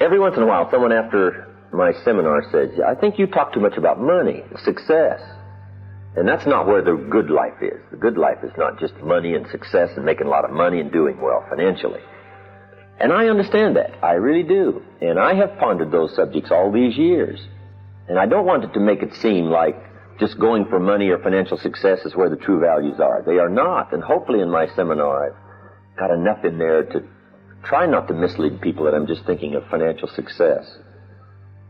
Every once in a while, someone after my seminar says, I think you talk too much about money, success. And that's not where the good life is. The good life is not just money and success and making a lot of money and doing well financially. And I understand that. I really do. And I have pondered those subjects all these years. And I don't want it to make it seem like just going for money or financial success is where the true values are. They are not. And hopefully in my seminar I've got enough in there to try not to mislead people that I'm just thinking of financial success.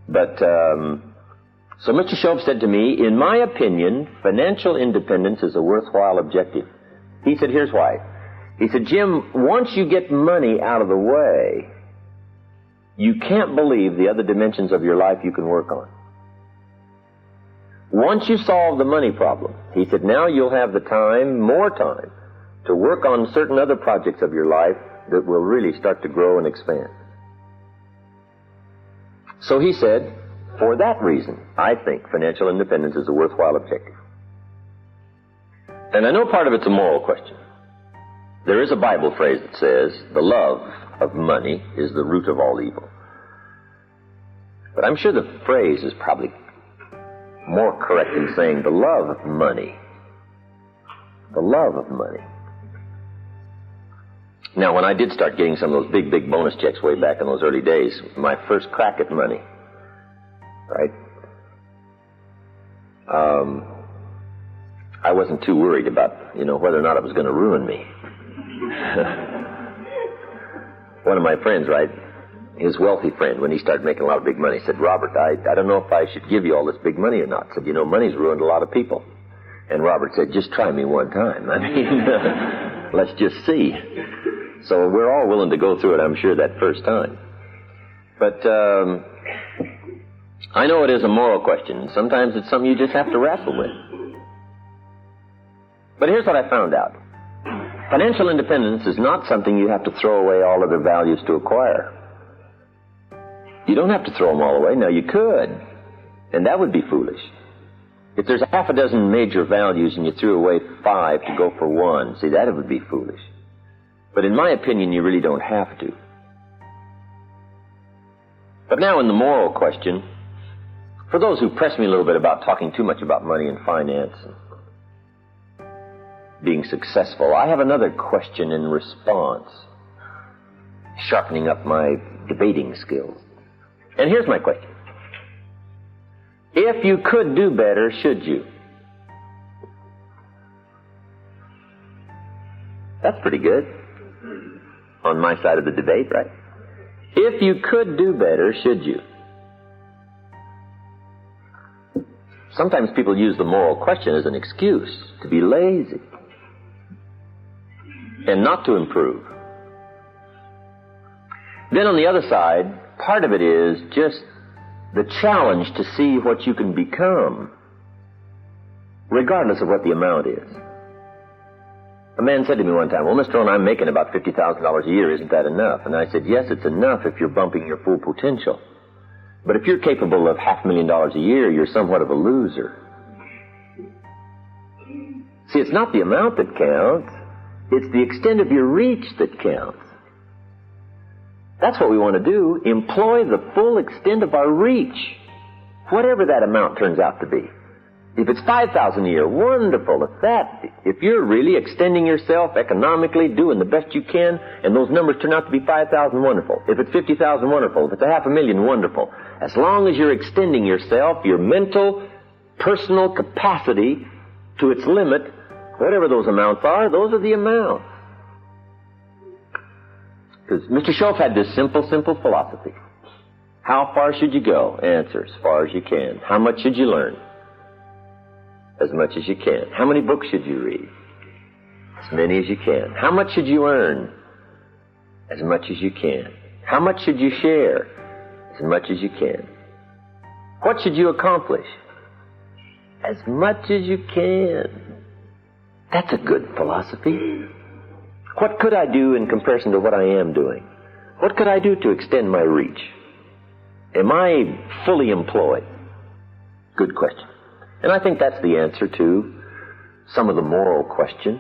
But, so Mr. Shoaff said to me, in my opinion, financial independence is a worthwhile objective. He said, here's why. He said, Jim, once you get money out of the way, you can't believe the other dimensions of your life you can work on. Once you solve the money problem, he said, now you'll have the time, more time, to work on certain other projects of your life that will really start to grow and expand. So he said, for that reason, I think financial independence is a worthwhile objective. And I know part of it's a moral question. There is a Bible phrase that says, the love of money is the root of all evil. But I'm sure the phrase is probably more correct in saying the love of money. The love of money. Now, when I did start getting some of those big bonus checks way back in those early days, my first crack at money, right? I wasn't too worried about, whether or not it was going to ruin me. One of my friends, right, his wealthy friend, when he started making a lot of big money, said, Robert, I don't know if I should give you all this big money or not. Said, money's ruined a lot of people. And Robert said, just try me one time. I mean, let's just see. So we're all willing to go through it, I'm sure, that first time. But I know it is a moral question. Sometimes it's something you just have to wrestle with. But here's what I found out. Financial independence is not something you have to throw away all other values to acquire. You don't have to throw them all away. Now, you could, and that would be foolish. If there's a half a dozen major values and you threw away 5 to go for 1, see, that would be foolish. But in my opinion, you really don't have to. But now in the moral question, for those who press me a little bit about talking too much about money and finance and being successful, I have another question in response, sharpening up my debating skills. And here's my question. If you could do better, should you? That's pretty good. On my side of the debate, right? If you could do better, should you? Sometimes people use the moral question as an excuse to be lazy and not to improve. Then on the other side, part of it is just the challenge to see what you can become, regardless of what the amount is. A man said to me one time, well, Mr. Rohn, I'm making about $50,000 a year. Isn't that enough? And I said, yes, it's enough if you're bumping your full potential. But if you're capable of $500,000 a year, you're somewhat of a loser. See, it's not the amount that counts. It's the extent of your reach that counts. That's what we want to do. Employ the full extent of our reach, whatever that amount turns out to be. If it's $5,000 a year, wonderful. If you're really extending yourself economically, doing the best you can, and those numbers turn out to be 5,000, wonderful. If it's 50,000, wonderful. If it's $500,000, wonderful. As long as you're extending yourself, your mental, personal capacity to its limit, whatever those amounts are, those are the amounts. Because Mr. Shoaff had this simple philosophy. How far should you go? Answer, as far as you can. How much should you learn? As much as you can. How many books should you read? As many as you can. How much should you earn? As much as you can. How much should you share? As much as you can. What should you accomplish? As much as you can. That's a good philosophy. What could I do in comparison to what I am doing? What could I do to extend my reach? Am I fully employed? Good question. And I think that's the answer to some of the moral question.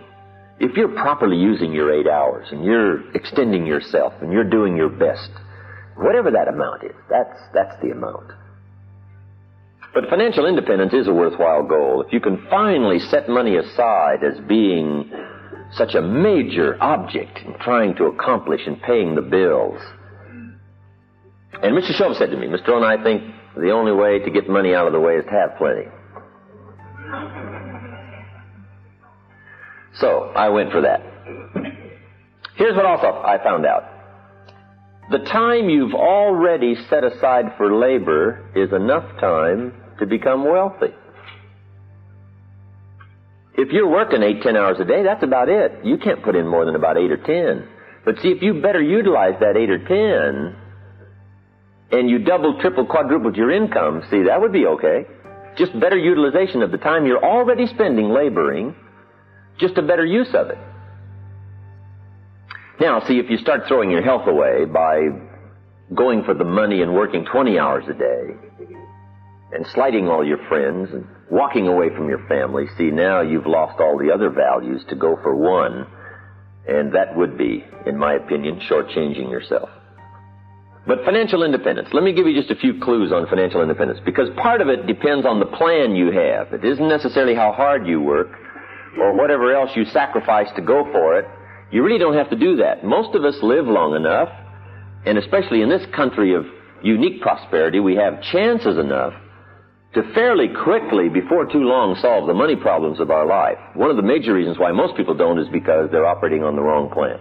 If you're properly using your 8 hours and you're extending yourself and you're doing your best Whatever that amount is, that's the amount. But financial independence is a worthwhile goal. If you can finally set money aside as being such a major object in trying to accomplish and paying the bills. And Mr. Shove said to me, Mr. Rohn, I think the only way to get money out of the way is to have plenty. So I went for that. Here's what also I found out. The time you've already set aside for labor is enough time to become wealthy. If you're working 8-10 hours a day, that's about it. You can't put in more than about 8 or 10. But see, if you better utilize that 8 or 10, and you double, triple, quadrupled your income, see, that would be okay. Just better utilization of the time you're already spending laboring, just a better use of it. Now, see, if you start throwing your health away by going for the money and working 20 hours a day, and slighting all your friends, and walking away from your family, see, now you've lost all the other values to go for one, and that would be, in my opinion, shortchanging yourself. But financial independence, let me give you just a few clues on financial independence, because part of it depends on the plan you have. It isn't necessarily how hard you work, or whatever else you sacrifice to go for it. You really don't have to do that. Most of us live long enough, and especially in this country of unique prosperity, we have chances enough to fairly quickly, before too long, solve the money problems of our life. One of the major reasons why most people don't is because they're operating on the wrong plan.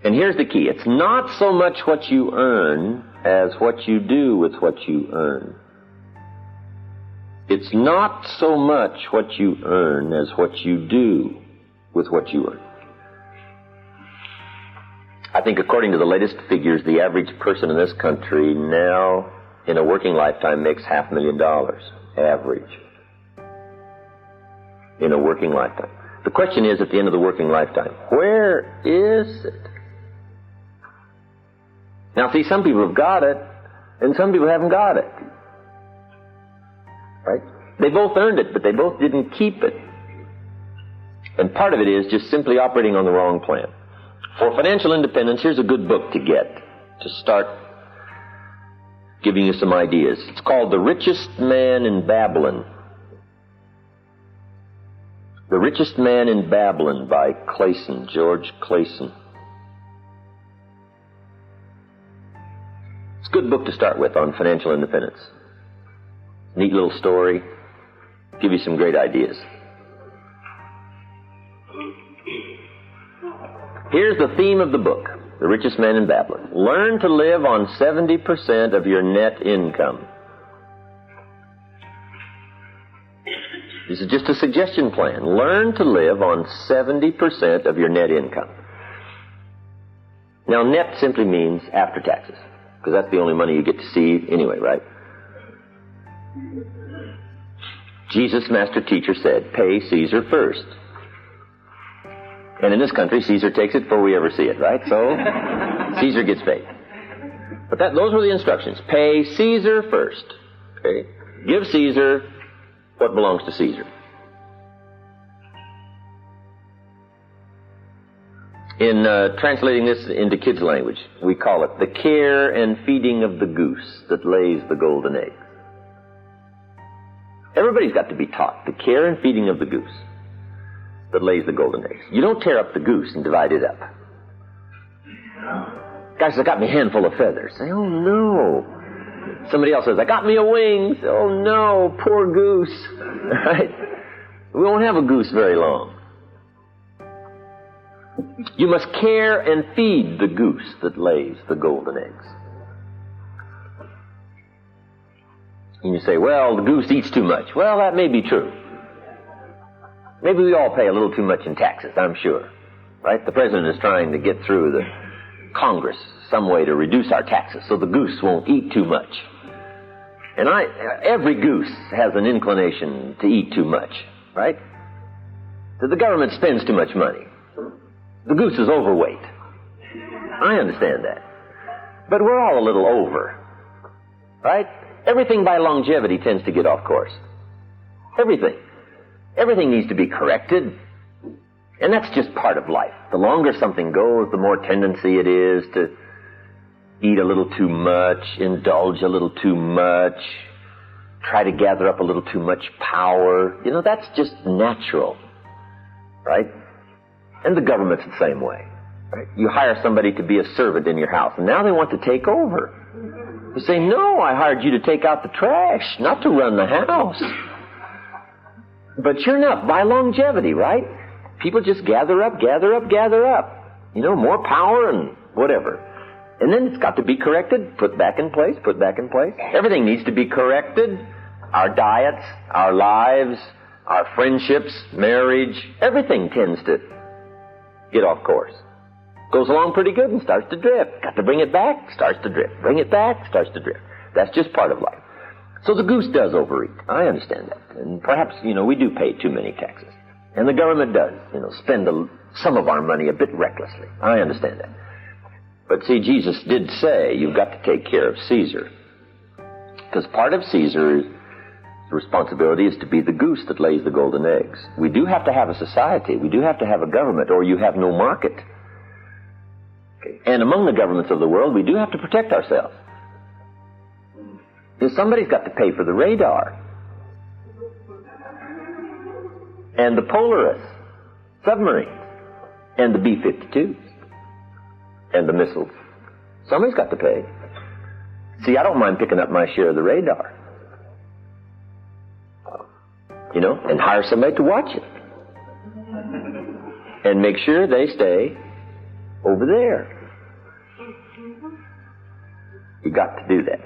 And here's the key. It's not so much what you earn as what you do with what you earn. It's not so much what you earn as what you do with what you earn. I think according to the latest figures, the average person in this country now, in a working lifetime, makes $500,000. Average. In a working lifetime. The question is, at the end of the working lifetime, where is it? Now, see, some people have got it, and some people haven't got it. Right? They both earned it, but they both didn't keep it. And part of it is just simply operating on the wrong plan. For financial independence, here's a good book to get, to start giving you some ideas. It's called The Richest Man in Babylon. The Richest Man in Babylon by Clayson, George Clayson. It's a good book to start with on financial independence. Neat little story. Give you some great ideas. Here's the theme of the book, The Richest Man in Babylon. Learn to live on 70% of your net income. This is just a suggestion plan. Learn to live on 70% of your net income. Now, net simply means after taxes, because that's the only money you get to see anyway, right? Jesus, master teacher, said, pay Caesar first. And in this country, Caesar takes it before we ever see it, right? So, Caesar gets paid. But those were the instructions. Pay Caesar first. Okay? Give Caesar what belongs to Caesar. In translating this into kids' language, we call it the care and feeding of the goose that lays the golden eggs. Everybody's got to be taught the care and feeding of the goose that lays the golden eggs. You don't tear up the goose and divide it up. Guys, I got me a handful of feathers. Say, oh no. Somebody else says, I got me a wing. Say, oh no, poor goose. Right? We won't have a goose very long. You must care and feed the goose that lays the golden eggs. And you say, well, the goose eats too much. Well, that may be true. Maybe we all pay a little too much in taxes, I'm sure. Right? The president is trying to get through the Congress some way to reduce our taxes so the goose won't eat too much. And every goose has an inclination to eat too much, right? So the government spends too much money. The goose is overweight. I understand that. But we're all a little over, right? Everything by longevity tends to get off course. Everything. Everything needs to be corrected. And that's just part of life. The longer something goes, the more tendency it is to eat a little too much, indulge a little too much, try to gather up a little too much power. You know, that's just natural, right? And the government's the same way, right? You hire somebody to be a servant in your house, and now they want to take over. You say, no, I hired you to take out the trash, not to run the house. But sure enough, by longevity, right? People just gather up. You know, more power and whatever. And then it's got to be corrected, put back in place. Everything needs to be corrected. Our diets, our lives, our friendships, marriage, everything tends to get off course. Goes along pretty good and starts to drift. Got to bring it back, starts to drift. Bring it back, starts to drift. That's just part of life. So the goose does overeat. I understand that. And perhaps, you know, we do pay too many taxes. And the government does, you know, spend some of our money a bit recklessly. I understand that. But see, Jesus did say you've got to take care of Caesar. Because part of Caesar's responsibility is to be the goose that lays the golden eggs. We do have to have a society. We do have to have a government, or you have no market. Okay. And among the governments of the world, we do have to protect ourselves. Because somebody's got to pay for the radar. And the Polaris submarines, and the B-52s, and the missiles. Somebody's got to pay. See, I don't mind picking up my share of the radar. You know, and hire somebody to watch it. And make sure they stay over there. You got to do that.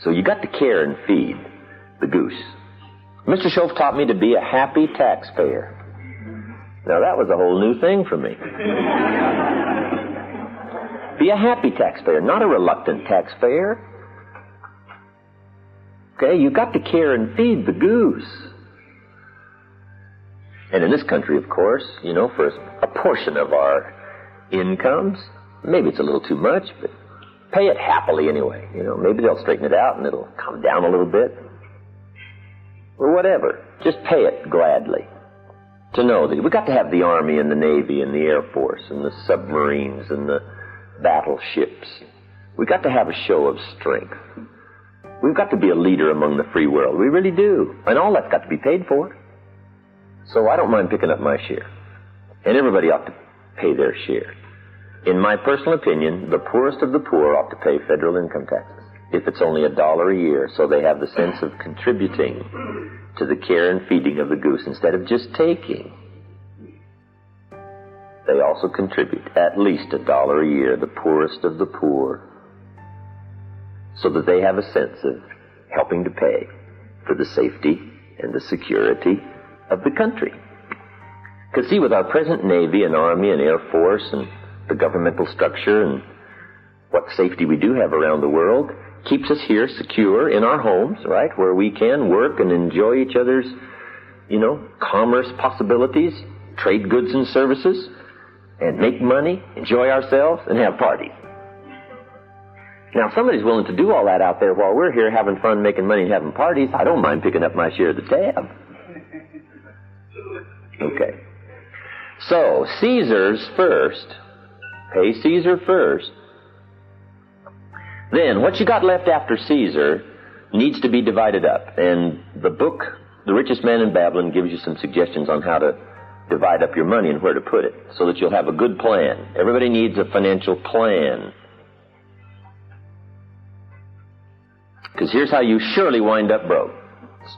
So you got to care and feed the goose. Mr. Schoaf taught me to be a happy taxpayer. Now that was a whole new thing for me. Be a happy taxpayer, not a reluctant taxpayer. Okay, you got to care and feed the goose. And in this country, of course, you know, for a portion of our incomes, maybe it's a little too much, but pay it happily anyway. You know, maybe they'll straighten it out and it'll come down a little bit. Or whatever. Just pay it gladly. To know that we've got to have the Army and the Navy and the Air Force and the submarines and the battleships. We've got to have a show of strength. We've got to be a leader among the free world. We really do. And all that's got to be paid for. So I don't mind picking up my share. And everybody ought to pay their share. In my personal opinion, the poorest of the poor ought to pay federal income taxes. If it's only $1 a year, so they have the sense of contributing to the care and feeding of the goose instead of just taking. They also contribute at least $1 a year, the poorest of the poor, so that they have a sense of helping to pay for the safety and the security of the country. Because see, with our present Navy and Army and Air Force and the governmental structure and what safety we do have around the world, keeps us here secure in our homes, right, where we can work and enjoy each other's, you know, commerce possibilities, trade goods and services, and make money, enjoy ourselves, and have parties. Now, if somebody's willing to do all that out there while we're here having fun, making money, and having parties, I don't mind picking up my share of the tab. Okay. So, Caesar's first. Pay Caesar first. Then, what you got left after Caesar needs to be divided up. And the book, The Richest Man in Babylon, gives you some suggestions on how to divide up your money and where to put it, so that you'll have a good plan. Everybody needs a financial plan. Because here's how you surely wind up broke.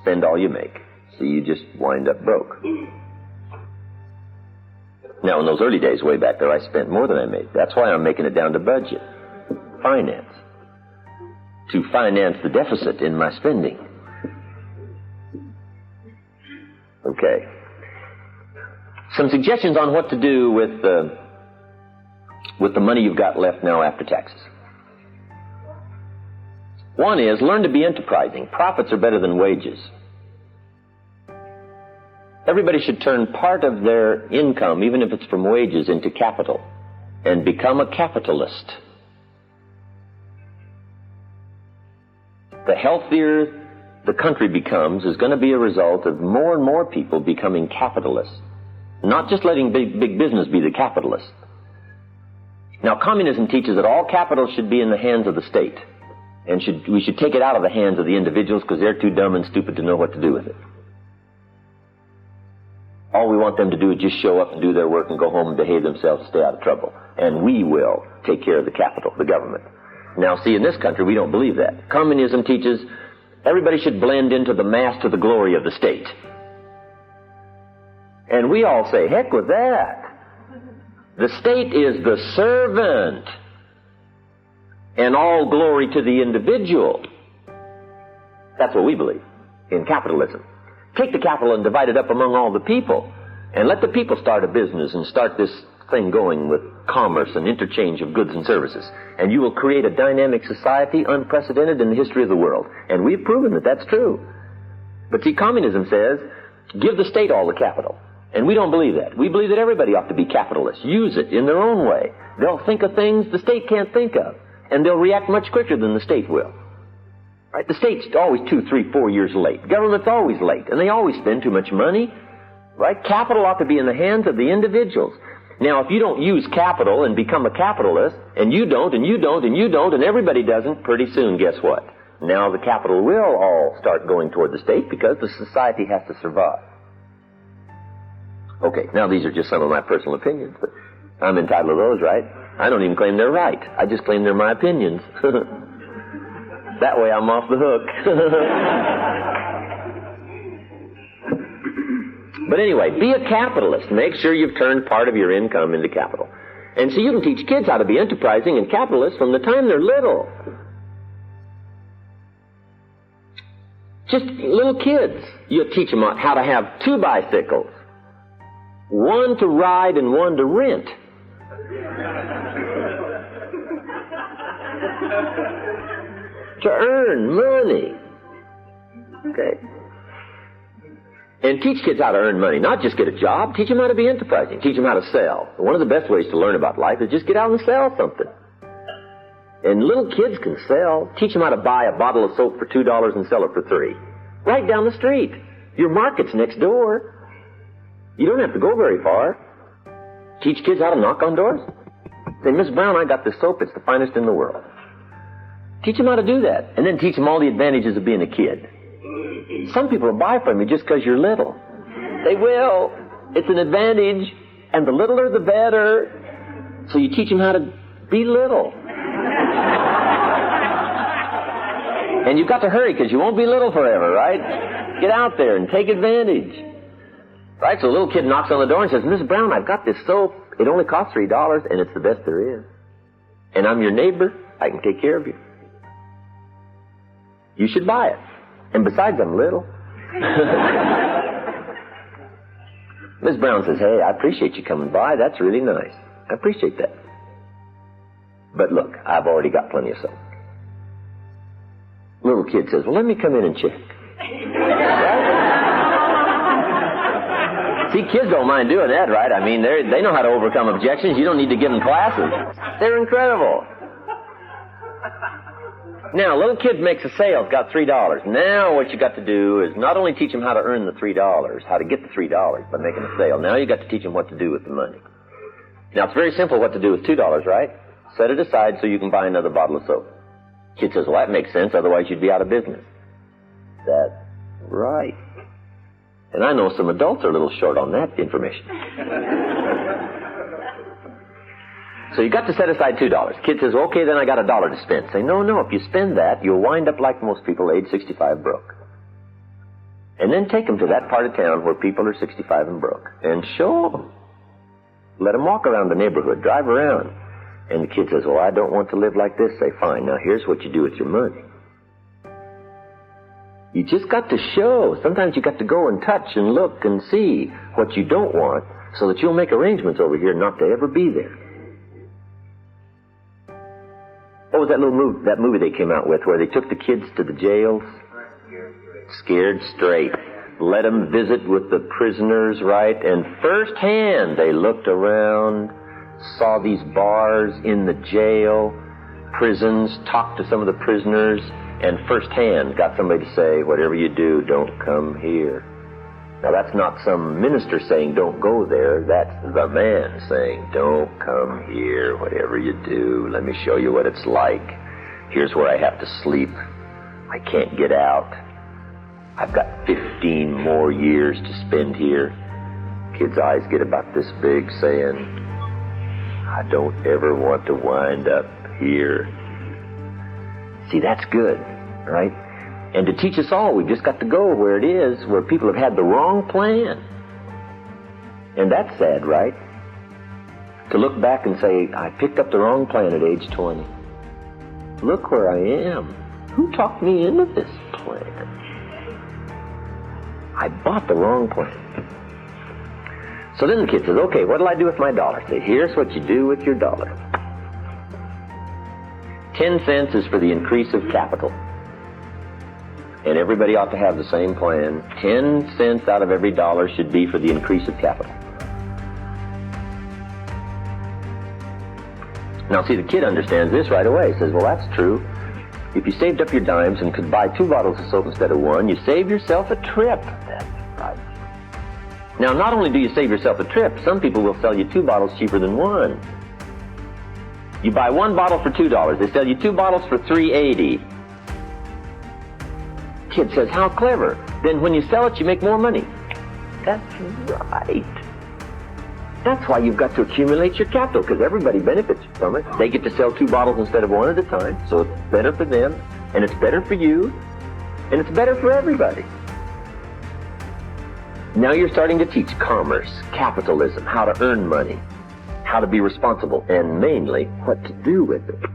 Spend all you make. So you just wind up broke. Now, in those early days way back there, I spent more than I made. That's why I'm making it down to budget. Finance. To finance the deficit in my spending. Okay. Some suggestions on what to do with the money you've got left now after taxes. One is, learn to be enterprising. Profits are better than wages. Everybody should turn part of their income, even if it's from wages, into capital, and become a capitalist. The healthier the country becomes is going to be a result of more and more people becoming capitalists. Not just letting big business be the capitalist. Now, communism teaches that all capital should be in the hands of the state. And we should take it out of the hands of the individuals because they're too dumb and stupid to know what to do with it. All we want them to do is just show up and do their work and go home and behave themselves and stay out of trouble. And we will take care of the capital, the government. Now, see, in this country, we don't believe that. Communism teaches everybody should blend into the mass to the glory of the state. And we all say, heck with that. The state is the servant. And all glory to the individual. That's what we believe in capitalism. Take the capital and divide it up among all the people. And let the people start a business and start this thing going with commerce and interchange of goods and services. And you will create a dynamic society unprecedented in the history of the world. And we've proven that that's true. But see, communism says, give the state all the capital. And we don't believe that. We believe that everybody ought to be capitalists. Use it in their own way. They'll think of things the state can't think of. And they'll react much quicker than the state will. Right? The state's always 2, 3, 4 years late. Government's always late. And they always spend too much money. Right? Capital ought to be in the hands of the individuals. Now, if you don't use capital and become a capitalist, and you don't, and you don't, and you don't, and everybody doesn't, pretty soon, guess what? Now the capital will all start going toward the state because the society has to survive. Okay, now these are just some of my personal opinions, but I'm entitled to those, right? I don't even claim they're right. I just claim they're my opinions. That way I'm off the hook. But anyway, be a capitalist. Make sure you've turned part of your income into capital. And so you can teach kids how to be enterprising and capitalists from the time they're little. Just little kids. You teach them how to have 2 bicycles. One to ride and one to rent. To earn money. Okay. And teach kids how to earn money. Not just get a job. Teach them how to be enterprising. Teach them how to sell. One of the best ways to learn about life is just get out and sell something. And little kids can sell. Teach them how to buy a bottle of soap for $2 and sell it for $3. Right down the street. Your market's next door. You don't have to go very far. Teach kids how to knock on doors. Say, Miss Brown, I got this soap. It's the finest in the world. Teach them how to do that. And then teach them all the advantages of being a kid. Some people will buy from you just because you're little. They will. It's an advantage. And the littler, the better. So you teach them how to be little. And you've got to hurry because you won't be little forever, right? Get out there and take advantage. Right? So a little kid knocks on the door and says, Miss Brown, I've got this soap. It only costs $3 and it's the best there is. And I'm your neighbor. I can take care of you. You should buy it. And besides, I'm little. Miss Brown says, hey, I appreciate you coming by. That's really nice. I appreciate that. But look, I've already got plenty of soap. Little kid says, well, let me come in and check. See, kids don't mind doing that, right? I mean, they know how to overcome objections. You don't need to give them classes. They're incredible. Now, a little kid makes a sale, got $3. Now what you got to do is not only teach them how to earn the $3, how to get the $3 by making a sale. Now you got to teach them what to do with the money. Now, it's very simple what to do with $2, right? Set it aside so you can buy another bottle of soap. Kid says, well, that makes sense, otherwise you'd be out of business. That's right. And I know some adults are a little short on that information. So you got to set aside $2. Kid says, well, okay, then I got $1 to spend. Say, no, if you spend that, you'll wind up like most people age 65 broke. And then take them to that part of town where people are 65 and broke. And show them. Let them walk around the neighborhood, drive around. And the kid says, well, I don't want to live like this. Say, fine, now here's what you do with your money. You just got to show. Sometimes you got to go and touch and look and see what you don't want so that you'll make arrangements over here not to ever be there. What was that movie they came out with where they took the kids to the jails? Scared Straight. Let them visit with the prisoners, right? And firsthand they looked around, saw these bars in the jail, prisons, talked to some of the prisoners, and firsthand got somebody to say, whatever you do, don't come here. Now that's not some minister saying don't go there. That's the man saying don't come here. Whatever you do, let me show you what it's like. Here's where I have to sleep. I can't get out. I've got 15 more years to spend here. Kids' eyes get about this big saying, I don't ever want to wind up here. See, that's good, right? And to teach us all, we've just got to go where it is, where people have had the wrong plan. And that's sad, right? To look back and say, I picked up the wrong plan at age 20. Look where I am. Who talked me into this plan? I bought the wrong plan. So then the kid says, okay, what'll I do with my dollar? Say, here's what you do with your dollar. 10 cents is for the increase of capital. And everybody ought to have the same plan. 10 cents out of every dollar should be for the increase of capital. Now see, the kid understands this right away. He says, well, that's true. If you saved up your dimes and could buy 2 bottles of soap instead of 1, you save yourself a trip. That's right. Now, not only do you save yourself a trip, some people will sell you 2 bottles cheaper than 1. You buy 1 bottle for $2. They sell you 2 bottles for $3.80. Kid says, how clever. Then when you sell it, you make more money. That's right. That's why you've got to accumulate your capital, because everybody benefits from it. They get to sell 2 bottles instead of 1 at a time, so it's better for them, and it's better for you, and it's better for everybody. Now you're starting to teach commerce, capitalism, how to earn money, how to be responsible, and mainly what to do with it.